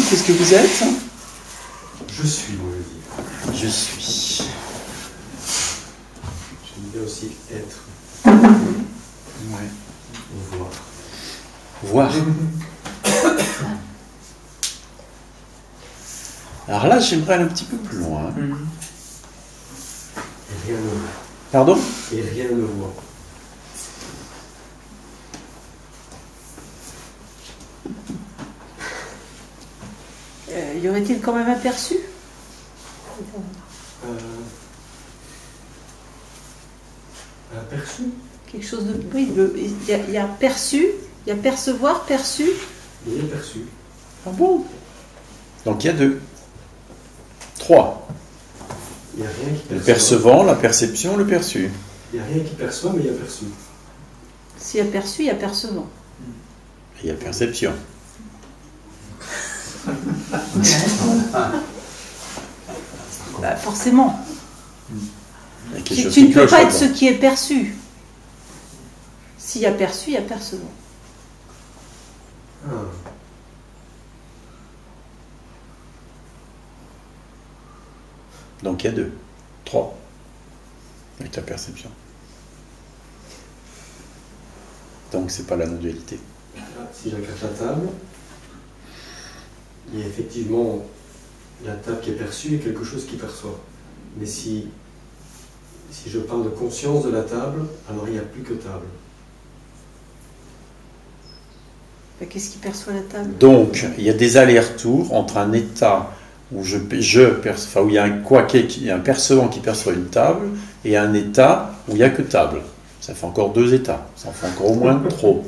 qu'est-ce que vous êtes? Je suis, on veut dire. Je suis. J'aime bien aussi être. Ouais. Ou voir. Voir. Alors là, j'aimerais aller un petit peu plus loin. Et rien ne voit. Pardon? Et rien ne voit. Y aurait-il quand même aperçu? Aperçu? Quelque chose de... Oui, il y a perçu, il y a percevoir, perçu. Il est perçu. Ah bon? Donc il y a 2. 3. Il n'y a rien qui perçoit. Le percevant, la perception, le perçu. Il n'y a rien qui perçoit, mais il y a perçu. S'il y a perçu, il y a percevant. Et il y a perception. Bah, forcément. Il y a quelque chose Tu qui ne peux cloche pas être ce là-dedans. qui est perçu. S'il y a perçu, il y a percevant. Ah. Donc il y a 2. 3. Avec ta perception. Donc c'est pas la non-dualité. Si je regarde la table, il y a effectivement la table qui est perçue et quelque chose qui perçoit. Mais si je parle de conscience de la table, alors il n'y a plus que table. Bah, qu'est-ce qui perçoit la table? Donc il y a des allers-retours entre un état où où il y a un percevant qui perçoit une table et un état où il n'y a que table. Ça fait encore 2 états. Ça en fait encore au moins trop.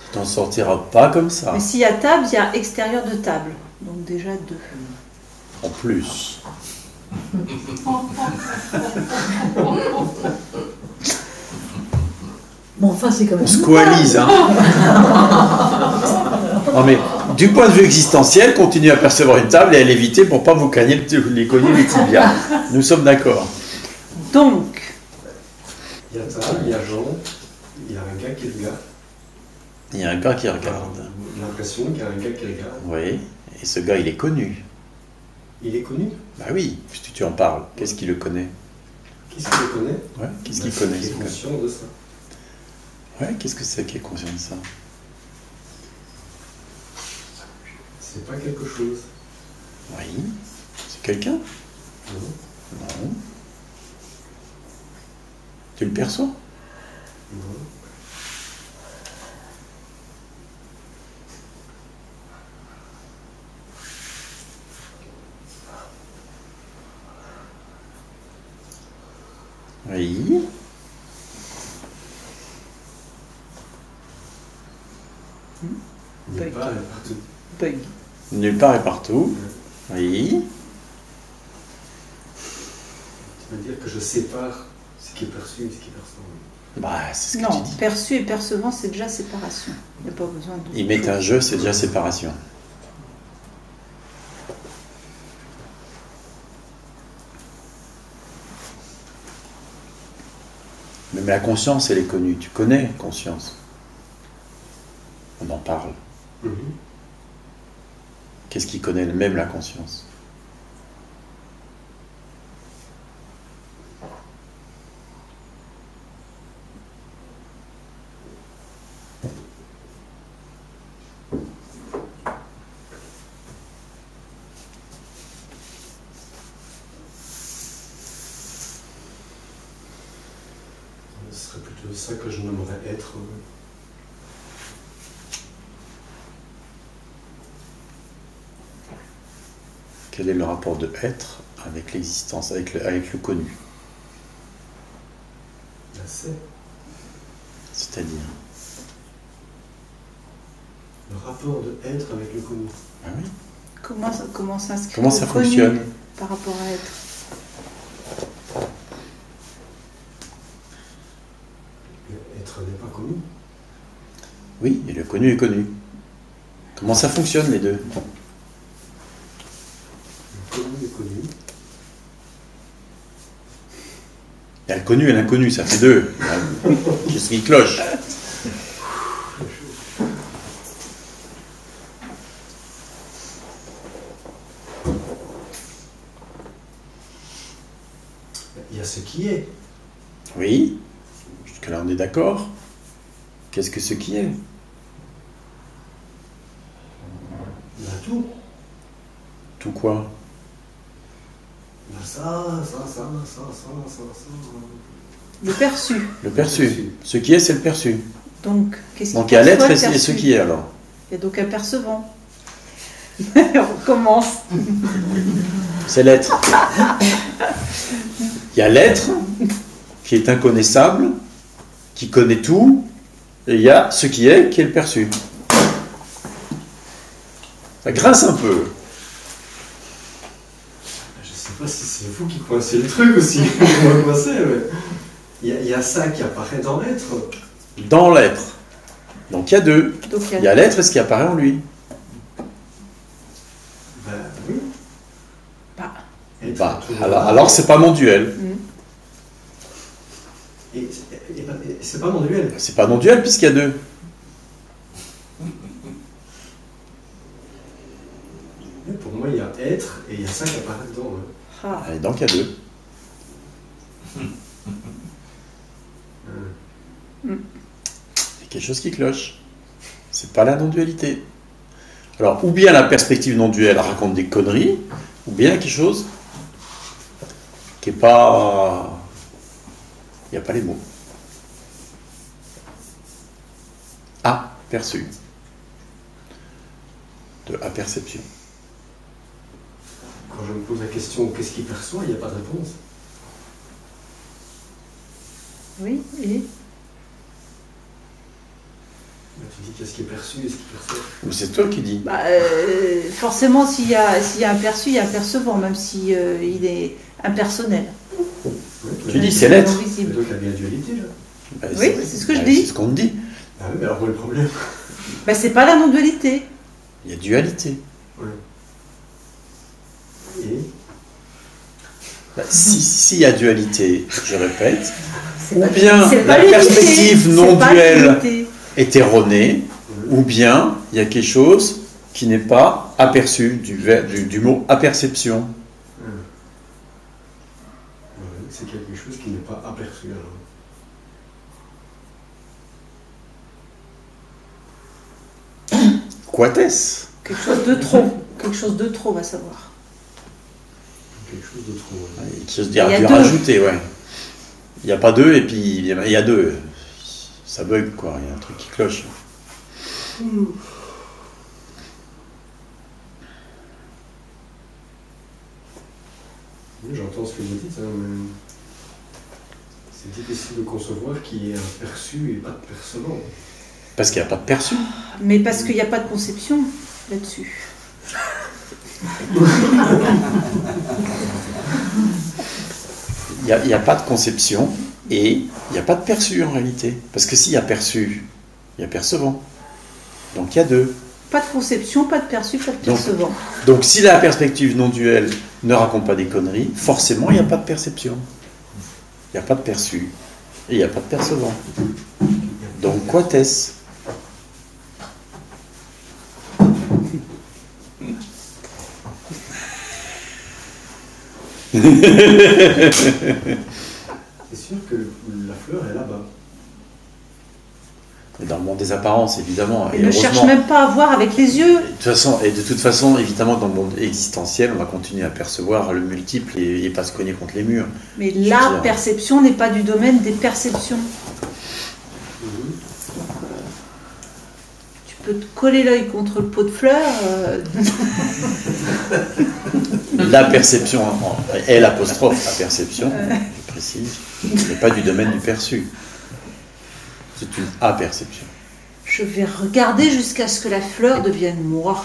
Tu t'en sortiras pas comme ça. Mais s'il y a table, il y a extérieur de table. Donc déjà 2. En plus. Bon, enfin, c'est quand même. On se coalise, hein. Non mais, du point de vue existentiel, continuez à percevoir une table et à l'éviter pour pas vous cogner les tibias. Nous sommes d'accord. Donc, Il y a table, il y a Jean, il y a un gars qui regarde. Il y a un gars qui regarde. J'ai l'impression qu'il y a un gars qui regarde. Oui, et ce gars, il est connu. Il est connu. Bah oui, puisque tu en parles. Qu'est-ce qu'il le connaît? Qu'est-ce qu'il le connaît? Ouais, qu'est-ce qu'il connaît, Il est ce gars? conscient de ça. Ouais, qu'est-ce que c'est qui est conscient de ça? C'est pas quelque chose. Oui. C'est quelqu'un? Non. Non. Tu le perçois? Non. Oui. Nulle part et partout. bug. Nulle part et partout. Oui. Tu veux dire que je sépare ce qui est perçu et ce qui est perçu. Bah, c'est ce que Non, tu dis. perçu et percevant, c'est déjà séparation. Il n'y a pas besoin de... Ils mettent un jeu, c'est déjà séparation. Mais la conscience, elle est connue. Tu connais conscience. On en parle. Mhm. Qu'est-ce qui connaît même la conscience? Ce serait plutôt ça que je nommerais être. Quel est le rapport de être avec l'existence, avec le connu? La c'est. C'est-à-dire? Le rapport de être avec le connu. Ah oui. Comment s'inscrit Comment ça le connu fonctionne? par rapport à être? Être n'est pas connu. Oui, et le connu est connu. Comment ça fonctionne les deux? Le connu est connu. Il y a le connu et l'inconnu, ça fait 2. Qu'est-ce qui cloche? Il y a ce qui est. Oui, jusque-là on est d'accord. Qu'est-ce que ce qui est? Il y a tout. Tout quoi? Il y a ça. Le perçu. Le perçu. Ce qui est, c'est le perçu. Donc, qu'est-ce qui Donc il y a l'être perçoit le et ce perçu? qui est alors. Il y a donc un percevant. On recommence. C'est l'être. Il y a l'être qui est inconnaissable, qui connaît tout, et il y a ce qui est le perçu. Ça grince un peu. Je sais pas si c'est vous qui coincez le truc aussi. On va coincer, mais... il y a ça qui apparaît dans l'être. Dans l'être. Donc il y a deux. Donc, Il y a l'être et ce qui apparaît en lui. Ben oui. Bah, Être, Alors c'est pas non duel. Et c'est pas mon duel. C'est pas non duel puisqu'il y a deux. Mais pour moi, il y a être et il y a ça qui apparaît dedans. ah. Et donc il y a deux. Il y a quelque chose qui cloche. C'est pas la non-dualité. Alors, ou bien la perspective non-duelle raconte des conneries, ou bien quelque chose qui est pas... Il n'y a pas les mots. Aperçu. De aperception. Quand je me pose la question qu'est-ce qu'il perçoit, il n'y a pas de réponse. Oui, et Tu dis qu'est-ce qui est perçu et ce qui perçoit. Ou c'est toi qui dis. bah, forcément, s'il y a un perçu, il y a un percevant, même si il est impersonnel. Tu dis c'est l'être. Mais Visible. donc il y a bien dualité là. Ben, Oui, c'est ce que je dis. C'est ce qu'on te dit. Ah oui, mais alors où est le problème? Bah, c'est pas la non-dualité. Il y a dualité. Ouais. Et Ben, s'il y a dualité, je répète, C'est ou pas- bien c'est la pas l'unité, perspective c'est non pas duelle l'unité. est erronée, ou bien il y a quelque chose qui n'est pas aperçu, du mot aperception. c'est quelque chose qui n'est pas aperçu alors. Quates? Quelque chose de trop. Quelque chose de trop, va savoir. Quelque chose de trop. Quelque chose Il y a dû deux. rajouter, ouais. Il n'y a pas deux, et puis il y a deux. Ça bug, quoi. Il y a un truc qui cloche. Oui, j'entends ce que vous dites, hein, mais c'est difficile de concevoir qu'il y ait un perçu et pas de percevant. Parce qu'il n'y a pas de perçu. Mais parce qu'il n'y a pas de conception là-dessus. Il n'y a pas de conception, et il n'y a pas de perçu en réalité. Parce que s'il y a perçu, il y a percevant. Donc il y a deux. Pas de conception, pas de perçu, pas de Donc- percevant. Donc si la perspective non duelle ne raconte pas des conneries, forcément il n'y a pas de perception. Il n'y a pas de perçu. Et il n'y a pas de percevant. Donc quates? C'est sûr que la fleur est là-bas. Dans le monde des apparences, évidemment. Il Et ne cherche heureusement. même pas à voir avec les yeux. De toute façon, évidemment, dans le monde existentiel, on va continuer à percevoir le multiple et pas se cogner contre les murs. Mais veux la dire- perception n'est pas du domaine des perceptions. Tu peux te coller l'œil contre le pot de fleurs. La perception, est l'apostrophe, la perception, je précise, n'est pas du domaine du perçu. C'est une aperception. Je vais regarder jusqu'à ce que la fleur devienne moi.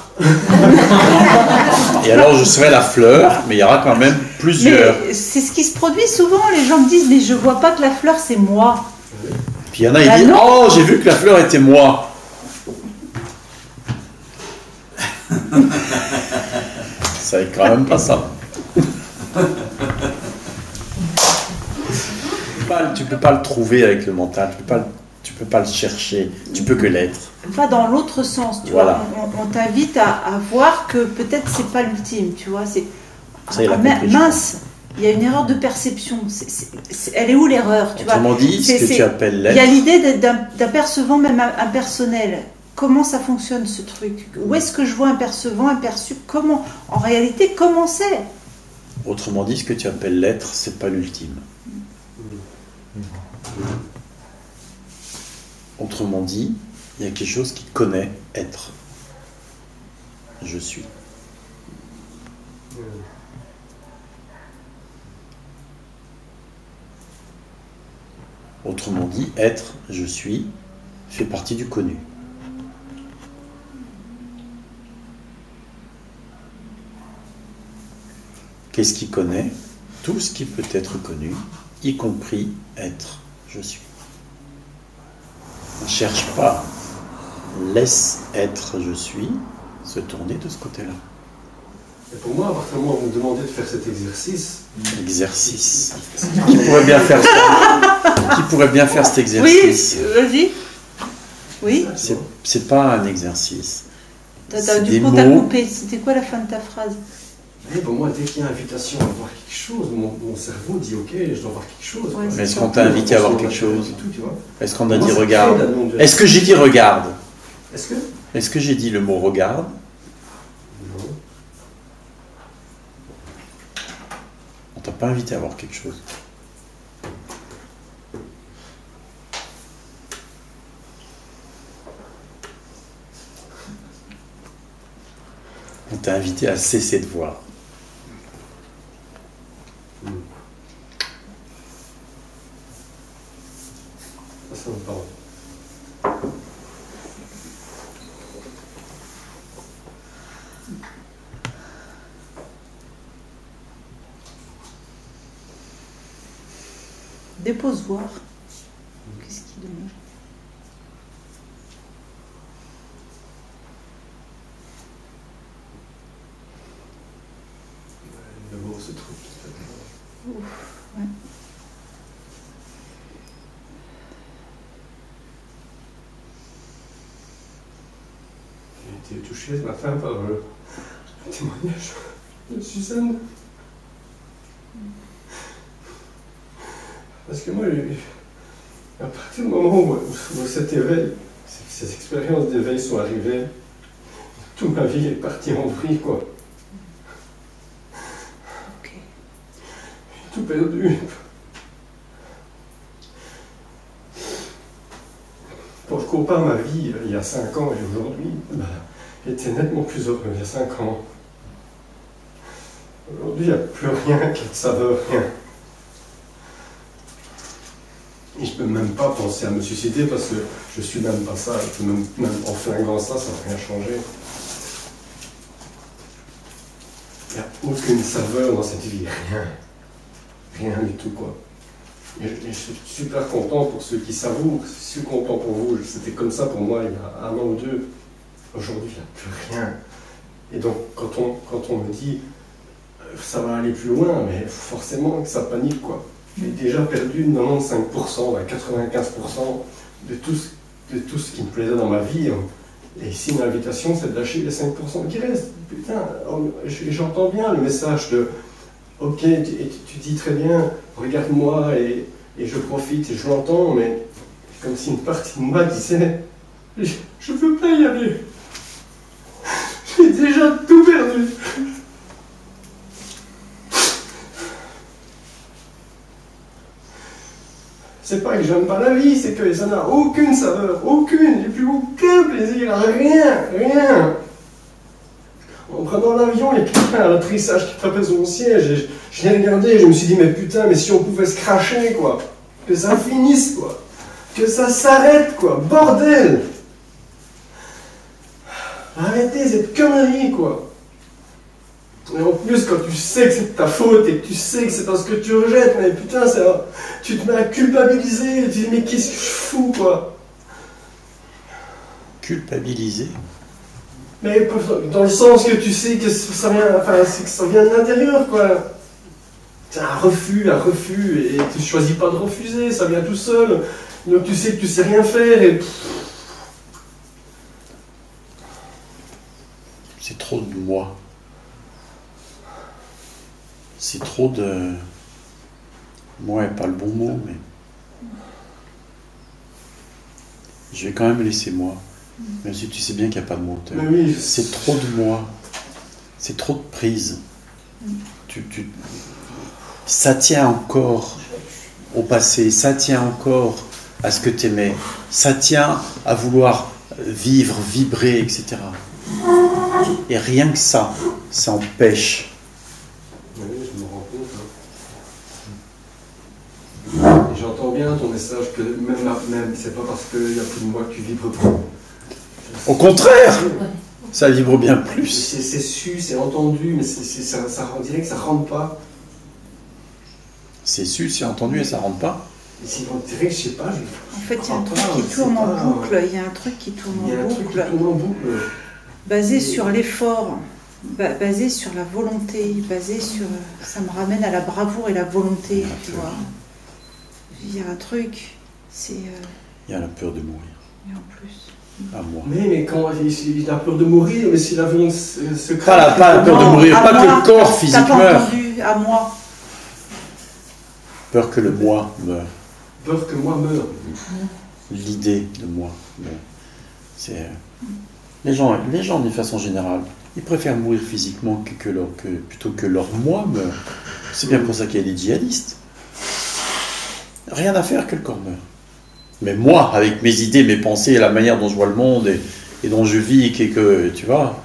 Et alors, je serai la fleur, mais il y aura quand même plusieurs. Mais c'est ce qui se produit souvent. Les gens me disent, mais je vois pas que la fleur c'est moi. Puis il y en a, ils Bah disent, non. oh, j'ai vu que la fleur était moi. Ça n'est quand même pas ça. Tu peux pas le trouver avec le mental, tu peux pas le chercher, tu peux que l'être. va dans l'autre sens, tu Voilà. vois. On t'invite à voir que peut-être c'est pas l'ultime, tu vois. C'est Ça, il a compris, je mince, il y a une erreur de perception. Elle est où l'erreur, tu vois? Autrement dit, ce que tu appelles Il y a l'être, l'idée d'un percevant même impersonnel. Comment ça fonctionne ce truc? Où est-ce que je vois un percevant, un perçu? Comment? En réalité, comment c'est? autrement dit, ce que tu appelles l'être, c'est pas l'ultime. Autrement dit, il y a quelque chose qui connaît être. Je suis. Autrement dit, être, je suis, fait partie du connu. Qu'est-ce qui connaît? Tout ce qui peut être connu, y compris être, je suis. Ne cherche pas, laisse être, je suis, se tourner de ce côté-là. Et pour moi, à partir du moment où vous me demandez de faire cet exercice, Exercice. Qui pourrait bien faire ça? Qui pourrait bien faire cet exercice? Oui, vas-y. Oui. C'est pas un exercice. C'est Du des coup, t'as mots. coupé. C'était quoi la fin de ta phrase? mais pour moi, dès qu'il y a invitation à voir quelque chose, mon cerveau dit ok, je dois voir quelque chose. Ouais, Mais est-ce qu'on t'a invité à voir quelque chose? Tout, tu vois. Est-ce qu'on a Moi, dit ça regarde? crée la non-dualité. Est-ce que j'ai dit regarde? Est-ce que Est-ce que j'ai dit le mot regarde? Non. On t'a pas invité à voir quelque chose. On t'a invité à cesser de voir. Ça me parle. Dépose voir. Qu'est-ce qu'il demande? Le beau, ce truc. Ouais. J'ai été touché ce matin par le témoignage de Suzanne. Parce que moi, à partir du moment où cet éveil, ces expériences d'éveil sont arrivées, toute ma vie est partie en vrille, quoi. Ok. J'ai tout perdu. Quand je compare ma vie il y a 5 ans et aujourd'hui, j'étais nettement plus heureux il y a 5 ans. Aujourd'hui, il n'y a plus rien qui a de saveur, rien. Et je ne peux même pas penser à me suicider parce que je suis même pas ça. Même en flinguant ça, ça va rien changer. Il n'y a aucune saveur dans cette vie, rien. Rien du tout, quoi. Et je suis super content pour ceux qui savourent, je suis content pour vous. C'était comme ça pour moi il y a 1 an ou 2. Aujourd'hui, il n'y a plus rien. Et donc, quand on me dit ça va aller plus loin, mais forcément que ça panique, quoi. J'ai déjà perdu 95%, 95% de tout ce qui me plaisait dans ma vie. Et ici, mon invitation, c'est de lâcher les 5% qui restent. Putain, j'entends bien le message de ok, tu dis très bien, regarde-moi et je profite et je l'entends, mais comme si une partie de moi disait je veux pas y aller. J'ai déjà tout perdu. C'est pas que j'aime pas la vie, c'est que ça n'a aucune saveur, aucune, j'ai plus aucun plaisir, rien, rien. En prenant l'avion, il y a quelqu'un à l'atterrissage qui tapait son siège, et je l'ai regardé et je me suis dit, mais putain, mais si on pouvait se cracher, quoi, que ça finisse, quoi, que ça s'arrête, quoi, bordel. Arrêtez cette connerie, quoi. Et en plus, quand tu sais que c'est de ta faute et que tu sais que c'est parce que tu rejettes, mais putain, tu te mets à culpabiliser, et tu dis, mais qu'est-ce que je fous, quoi. Culpabiliser? Mais dans le sens que tu sais que ça vient, c'est que ça vient de l'intérieur, quoi. C'est un refus, et tu choisis pas de refuser, ça vient tout seul. Donc tu sais que tu sais rien faire, et C'est trop de moi. C'est trop de... Moi n'est pas le bon mot, mais... Je vais quand même laisser moi. Même si tu sais bien qu'il n'y a pas de moi. Mais oui, C'est trop de moi. C'est trop de prise. Ça tient encore au passé. Ça tient encore à ce que tu aimais. Ça tient à vouloir vivre, vibrer, etc. Et rien que ça empêche. Oui, je me rends compte. Hein. Et j'entends bien ton message que même c'est pas parce qu'il n'y a plus de moi que tu vibres pas. Au contraire, ça vibre bien plus. C'est su, c'est entendu, mais on dirait que ça rentre pas. C'est su, c'est entendu et ça rentre pas. Et si on dirait que je sais pas. En fait, il y a un truc qui tourne en boucle. Il y a un truc qui tourne en boucle. Basé sur l'effort, basé sur la volonté, basé sur... Ça me ramène à la bravoure et la volonté, tu vois. Il y a un truc, c'est... Il y a la peur de mourir. Et en plus... À moi. Mais quand il a peur de mourir, mais si l'avion se crée... Pas la peur de mourir, pas que le corps physique meurt. T'as pas entendu, à moi. Peur que le moi meure. Peur que moi meure. L'idée de moi meure. C'est... Les gens, d'une façon générale, ils préfèrent mourir physiquement plutôt que leur moi meure. C'est bien pour ça qu'il y a des djihadistes. Rien à faire que le corps meure. Mais moi, avec mes idées, mes pensées, et la manière dont je vois le monde et dont je vis, que tu vois,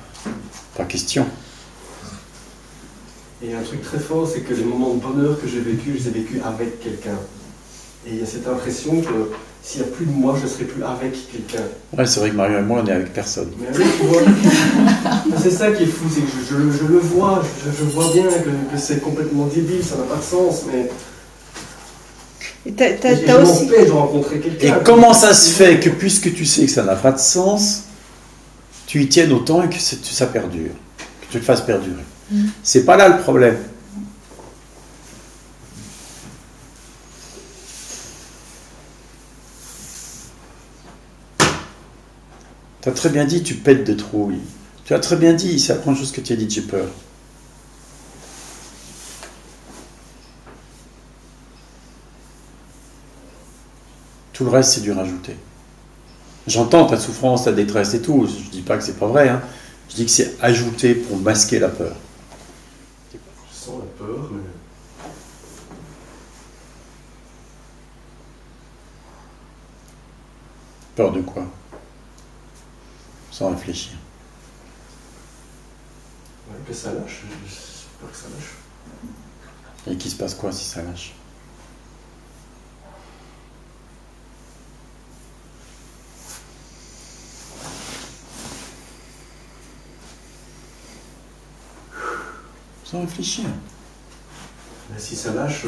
pas question. Et il y a un truc très fort, c'est que les moments de bonheur que j'ai vécu, je les ai vécus avec quelqu'un. Et il y a cette impression que s'il n'y a plus de moi, je ne serai plus avec quelqu'un. Ouais, c'est vrai que Marion et moi, on est avec personne. Mais oui, tu vois, c'est ça qui est fou, c'est que je le vois, je vois bien que c'est complètement débile, ça n'a pas de sens, mais... T'as aussi... de rencontrer quelqu'un. Et comment ça se fait que, puisque tu sais que ça n'a pas de sens, tu y tiennes autant et que ça perdure, que tu le fasses perdurer. C'est pas là le problème. Tu as très bien dit, tu pètes de trouille. Tu as très bien dit, c'est la première chose que tu as dit, j'ai peur. Tout le reste, c'est du rajouter. J'entends ta souffrance, ta détresse et tout. Je ne dis pas que c'est pas vrai. Hein. Je dis que c'est ajouté pour masquer la peur. Je sens la peur, mais... Peur de quoi? Sans réfléchir. Ouais, que ça lâche. J'ai peur que ça lâche. Et qu'il se passe quoi si ça lâche? Sans réfléchir. Mais si ça lâche...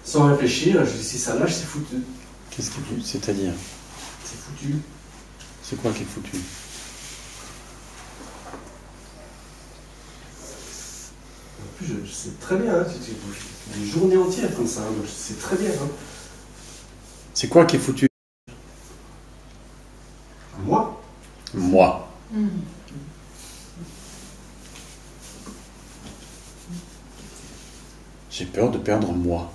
Sans réfléchir, si ça lâche, c'est foutu. Qu'est-ce que c'est-à-dire? C'est foutu. C'est quoi qui est foutu? En plus, je sais très bien, hein, c'est des journées entières comme ça, hein, donc je sais très bien. Hein. C'est quoi qui est foutu? Moi. Moi. J'ai peur de perdre moi.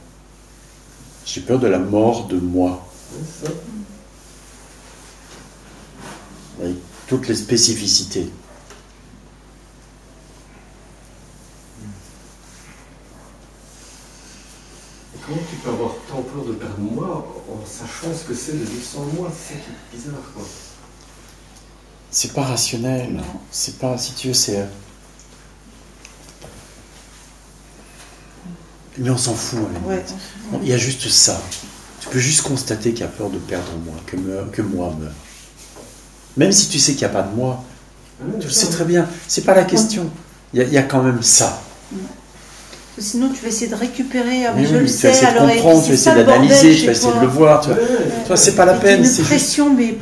J'ai peur de la mort de moi. C'est ça. Avec toutes les spécificités. Et comment tu peux avoir tant peur de perdre moi en sachant ce que c'est de vivre sans moi? C'est ça qui est bizarre, quoi. C'est pas rationnel. Non. C'est pas, si tu veux, c'est... Mais on s'en fout, à la Ouais, limite. Il y a juste ça. Tu peux juste constater qu'il y a peur de perdre moi, que moi meurt. Même si tu sais qu'il n'y a pas de moi, tu le sais très bien. C'est pas la question. Il y a quand même ça. Sinon, tu vas essayer de récupérer. Ah, Mais je oui, le tu vas sais, essayer de alors, comprendre, tu vas essayer d'analyser, tu vas essayer de le voir. Tu vois, c'est pas la peine. C'est une pression, mais...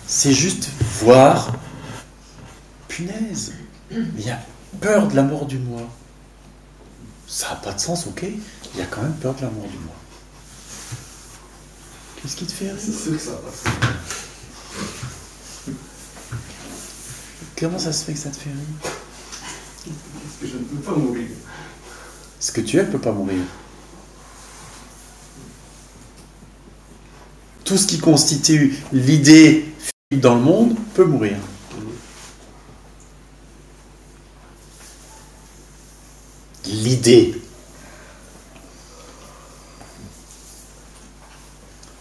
C'est juste voir. Punaise. Il y a peur de la mort du moi. Ça n'a pas de sens, ok? Il y a quand même peur de la mort du moi. Qu'est-ce qui te fait rire? C'est sûr que ça passe. Comment ça se fait que ça te fait rire? Parce que je ne peux pas mourir. Ce que tu es ne peut pas mourir. Tout ce qui constitue l'idée physique dans le monde peut mourir. L'idée.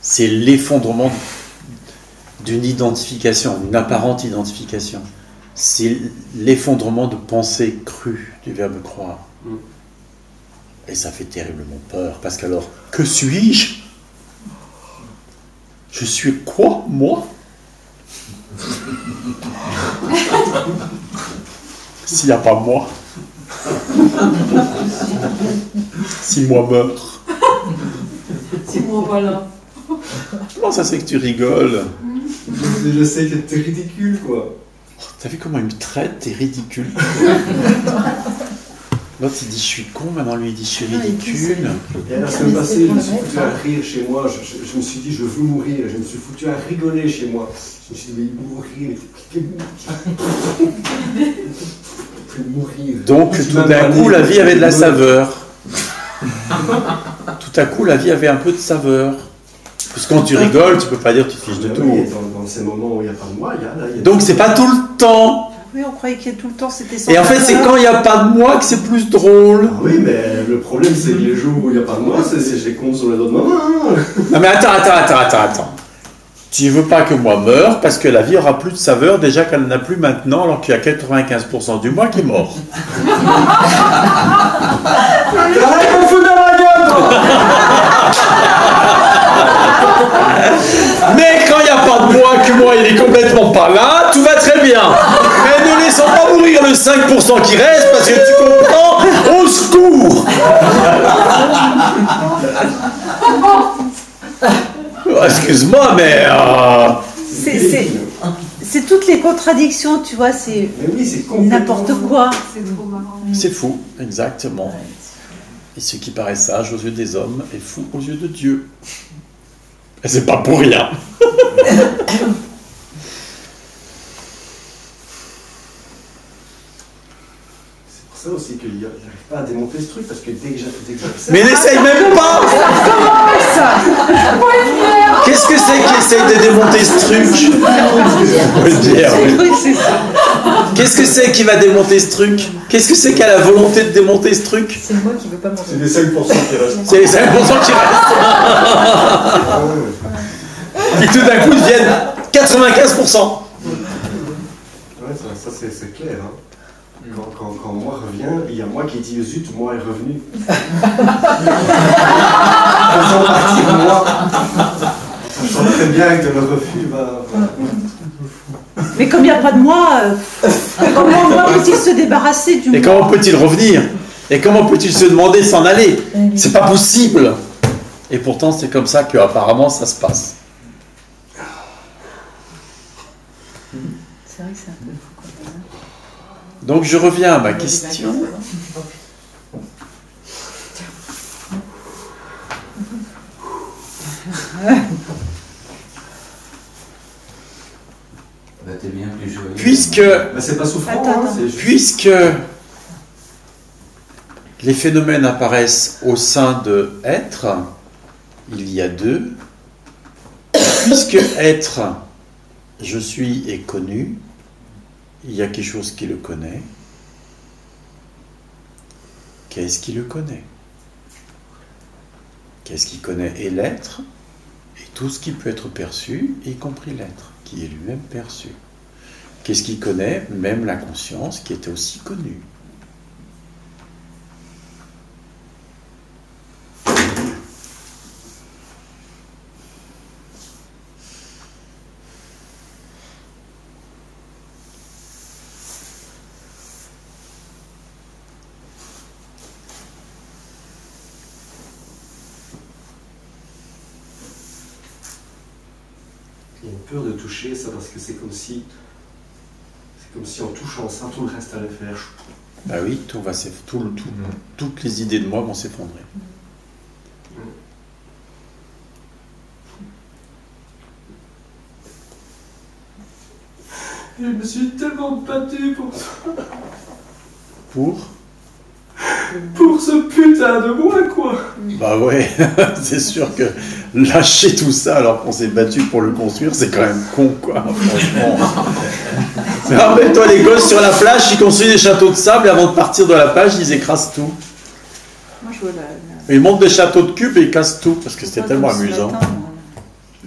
C'est l'effondrement d'une identification, une apparente identification. C'est l'effondrement de pensée crue, du verbe croire. Et ça fait terriblement peur, parce qu'alors, que suis-je? Je suis quoi, moi? S'il n'y a pas moi. Si moi meurs. Si moi voilà. Comment ça c'est que tu rigoles? Je sais que t'es ridicule, quoi. T'as vu comment il me traite? T'es ridicule. L'autre il dit je suis con, maintenant lui il dit je suis ridicule. Et la semaine passée, je me suis foutu à rire chez moi. Je me suis dit je veux mourir. Je me suis foutu à rigoler chez moi. Je me suis dit mais mourir. Mourir. Donc tout d'un coup la vie avait de la saveur. Tout à coup la vie avait un peu de saveur. Parce que quand tu rigoles, tu peux pas dire que tu te fiches de tout. Dans ces moments où il n'y a pas de moi, il y a donc c'est pas tout le temps. Oui, on croyait qu'il y a tout le temps, c'était sans. Et en fait, c'est quand il n'y a pas de moi que c'est plus drôle. Ah oui, mais le problème, c'est que les jours où il n'y a pas de moi, c'est je les compte sur les doigts de ma main. Non mais attends. Tu veux pas que moi meure parce que la vie aura plus de saveur déjà qu'elle n'a plus maintenant alors qu'il y a 95% du moi qui est mort. Arrête de foutre dans la gueule. Mais quand il n'y a pas de moi, que moi il est complètement pas là, tout va très bien. Mais ne laissons pas mourir le 5% qui reste parce que tu comprends, au secours. Excuse-moi, mais... C'est toutes les contradictions, tu vois, c'est oui, n'importe quoi. C'est trop marrant. C'est fou, exactement. Et ce qui paraît sage aux yeux des hommes est fou aux yeux de Dieu. Et c'est pas pour rien. C'est pour ça aussi qu'il n'arrive pas à démonter ce truc, parce que dès que j'essaie... Mais n'essaye même pas. Qu'est-ce que c'est qui essaye de démonter ce truc? Qu'est-ce que c'est qui va démonter ce truc? Qu'est-ce que c'est qui a la volonté de démonter ce truc? C'est moi qui veux pas manger. C'est les 5% qui restent. C'est les 5% qui restent. Qui tout d'un coup deviennent 95%. Ouais, ça c'est clair. Hein. Quand moi revient, il y a moi qui dis zut, moi est revenu. Faisons partie de moi. Je sens très bien que le refus va. Mais comme il n'y a pas de moi, comment moi peut-il se débarrasser du moi? Et comment peut-il revenir? Et comment peut-il se demander de s'en aller? C'est pas possible. Et pourtant, c'est comme ça qu'apparemment ça se passe. C'est vrai que c'est un peu fou quand même. Donc je reviens à ma question. Bah, t'es bien plus joyeux. Puisque c'est pas souffrant, Attends. hein, c'est juste... Puisque les phénomènes apparaissent au sein de être, il y a deux. Puisque être, je suis, est connu, il y a quelque chose qui le connaît. Qu'est-ce qui le connaît? Qu'est-ce qui connaît? Et l'être, et tout ce qui peut être perçu, y compris l'être, qui est lui-même perçu. Qu'est-ce qui connaît? Même la conscience, qui était aussi connue. Il y a une peur de toucher ça parce que c'est comme si en touchant ça, tout le reste allait faire. Bah oui, toutes les idées de moi vont s'effondrer. Je me suis tellement battu pour ça. Pour ce putain de moi, quoi. Bah ouais, c'est sûr que lâcher tout ça alors qu'on s'est battu pour le construire, c'est quand même con, quoi, franchement. Mais rappelle-toi, les gosses sur la plage, ils construisent des châteaux de sable et avant de partir de la plage, ils écrasent tout. Moi, je vois Ils montent des châteaux de cubes et ils cassent tout parce que c'était tellement amusant.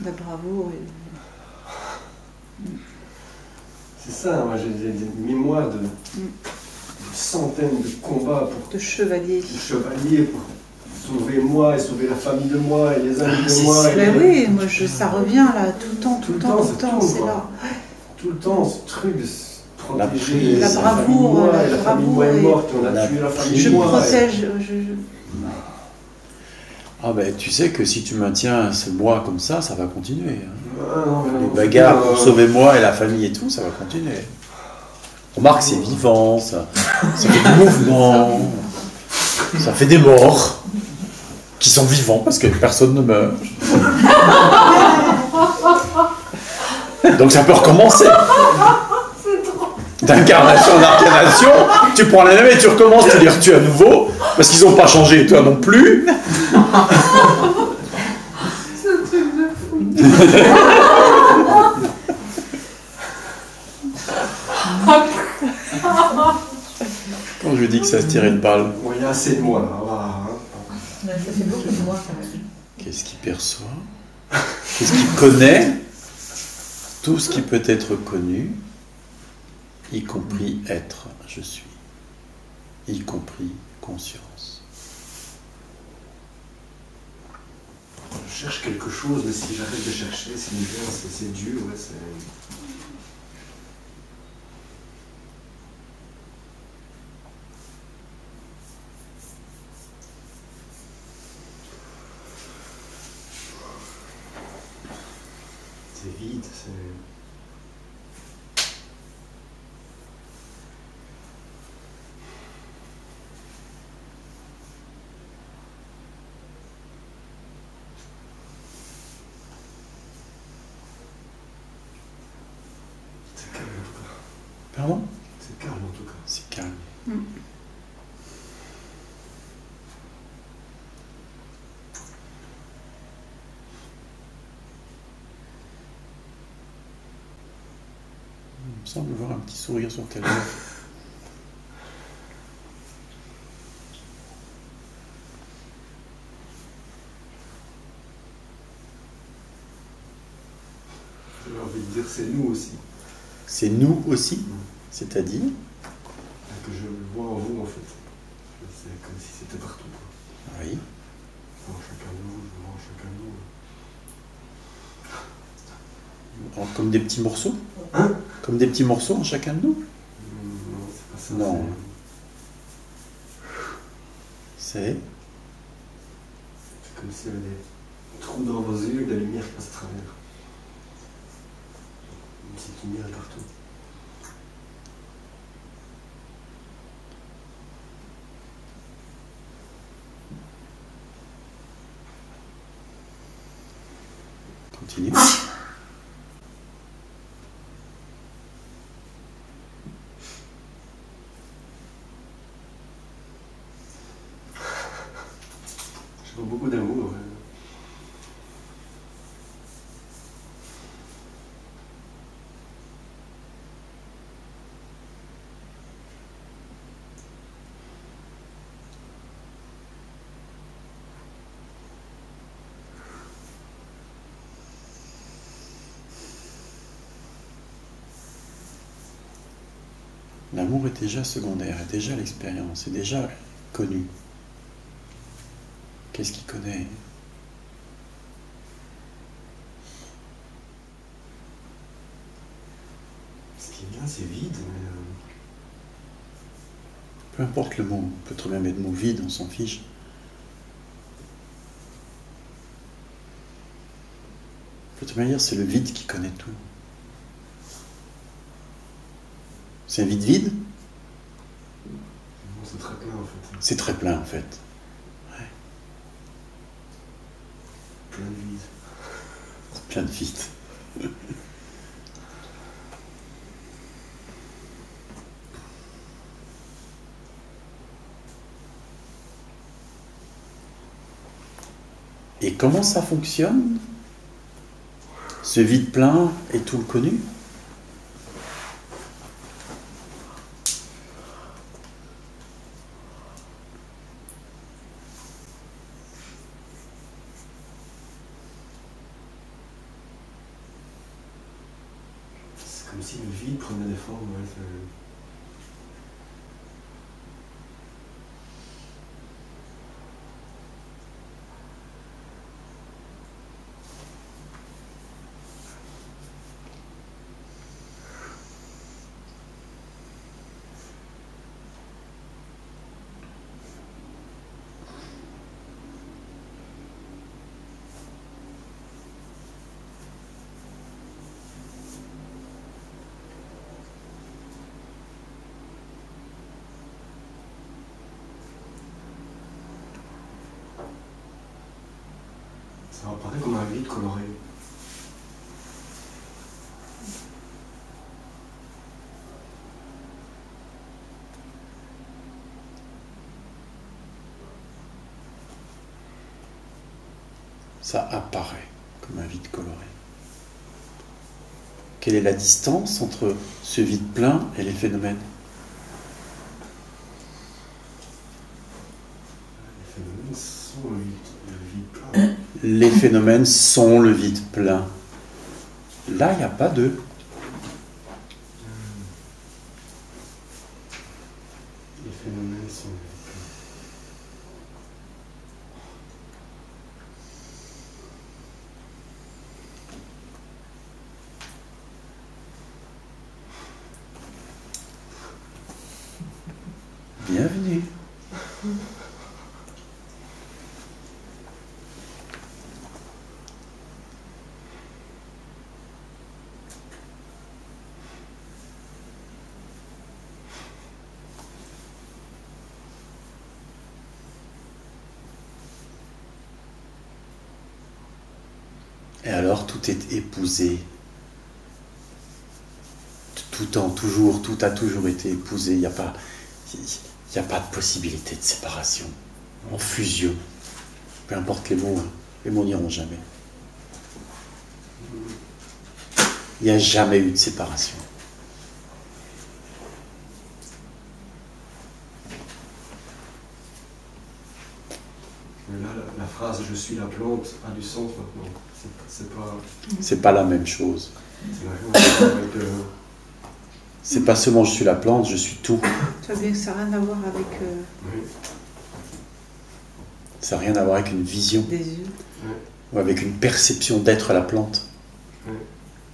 La bravo. C'est ça, moi j'ai des mémoires de centaines de combats de chevaliers. Pour sauver moi et sauver la famille de moi et les amis de moi. Mais oui, moi ça revient là tout le temps, c'est là. Tout le temps, ce truc de protéger la bravoure, la famille moi est morte, on a tué la famille je moi. Protège. Ah ben tu sais que si tu maintiens ce moi comme ça va continuer. Non, les bagarres pour sauver moi et la famille et tout, ça va continuer. Remarque, c'est vivant, ça fait du mouvement, ça fait des morts qui sont vivants parce que personne ne meurt. Donc ça peut recommencer. D'incarnation en incarnation, tu prends la même et tu recommences, tu les retues à nouveau parce qu'ils n'ont pas changé et toi non plus. C'est un truc de fou. Quand je lui dis que ça se tirait une balle. Bon, il y a assez de moi là. Ça fait beaucoup de moi quand même. Qu'est-ce qu'il perçoit? Qu'est-ce qu'il connaît? Tout ce qui peut être connu, y compris être, je suis, y compris conscience. Je cherche quelque chose, mais si j'arrête de chercher, c'est l'univers, c'est Dieu, ouais, c'est... C'est vide, c'est... C'est calme en tout cas. Pardon? C'est calme en tout cas. C'est calme. Il me semble voir un petit sourire sur tes lèvres. J'ai envie de dire c'est nous aussi. C'est nous aussi, c'est-à-dire Que je le vois en vous en fait. C'est comme si c'était partout. Quoi. oui. En chacun de nous, je le vois en chacun de nous. Comme des petits morceaux? Hein? Comme des petits morceaux en chacun de nous? Non, c'est pas ça. Non. C'est comme s'il y avait des trous dans vos yeux et de la lumière qui passe à travers. Une petite lumière est partout. Continue. Je vois beaucoup d'amour. L'amour est déjà secondaire, est déjà l'expérience, est déjà connu. Qu'est-ce qu'il connaît? Ce qui est bien, c'est vide, mais... Peu importe le mot, on peut très bien mettre le mot vide, on s'en fiche. De toute manière, c'est le vide qui connaît tout. C'est un vide vide? Non, c'est très plein en fait. C'est très plein en fait. Ouais. Plein de vide. C'est plein de vide. Et comment ça fonctionne? Ce vide plein et tout le connu? C'est comme si le vide prenait des formes. Ouais, ça apparaît comme un vide coloré. Ça apparaît comme un vide coloré. Quelle est la distance entre ce vide plein et les phénomènes? Les phénomènes sont le vide plein. Les phénomènes sont le vide plein. Là, il n'y a pas d'eux. Les phénomènes sont le vide plein. Bienvenue. Et alors, tout est épousé. Toujours, tout a toujours été épousé. Il n'y a pas de possibilité de séparation. En fusion. Peu importe les mots, hein. Les mots n'iront jamais. Il n'y a jamais eu de séparation. Mais là, la phrase « je suis la plante » a du sens maintenant. C'est pas la même chose. C'est pas seulement je suis la plante, je suis tout. Tu vois bien que ça n'a rien à voir avec Oui. Ça n'a rien à voir avec une vision des yeux. ou avec une perception d'être la plante. Oui.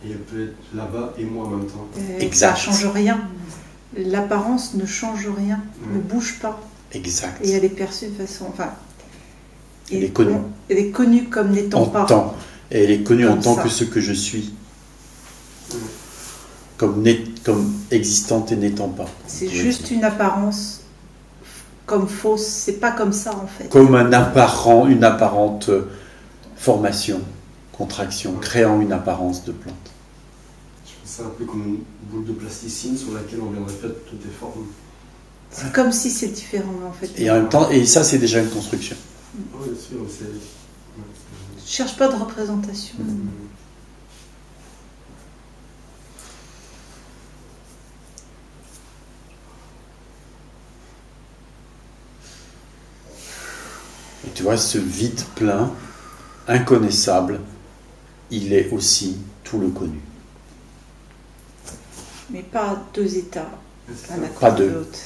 Et elle peut être là-bas et moi en même temps. Exact. Ça ne change rien. L'apparence ne change rien, ne bouge pas. Exact. Et elle est perçue de façon... Enfin, Elle est connue. Elle est connue comme n'étant pas. Et elle est connue en tant ça. que ce que je suis. Comme existante et n'étant pas. C'est juste une apparence comme fausse. C'est pas comme ça en fait. Comme une apparente formation, contraction, créant une apparence de plante. Je pense ça un peu comme une boule de plasticine sur laquelle on viendrait faire toutes des formes. C'est comme si c'est différent en fait. Et en même temps, et ça c'est déjà une construction. Oui, bien sûr, c'est... Je cherche pas de représentation. Et tu vois, ce vide plein, inconnaissable, il est aussi tout le connu. Mais pas deux états. Un à Pas côté de deux. l'autre.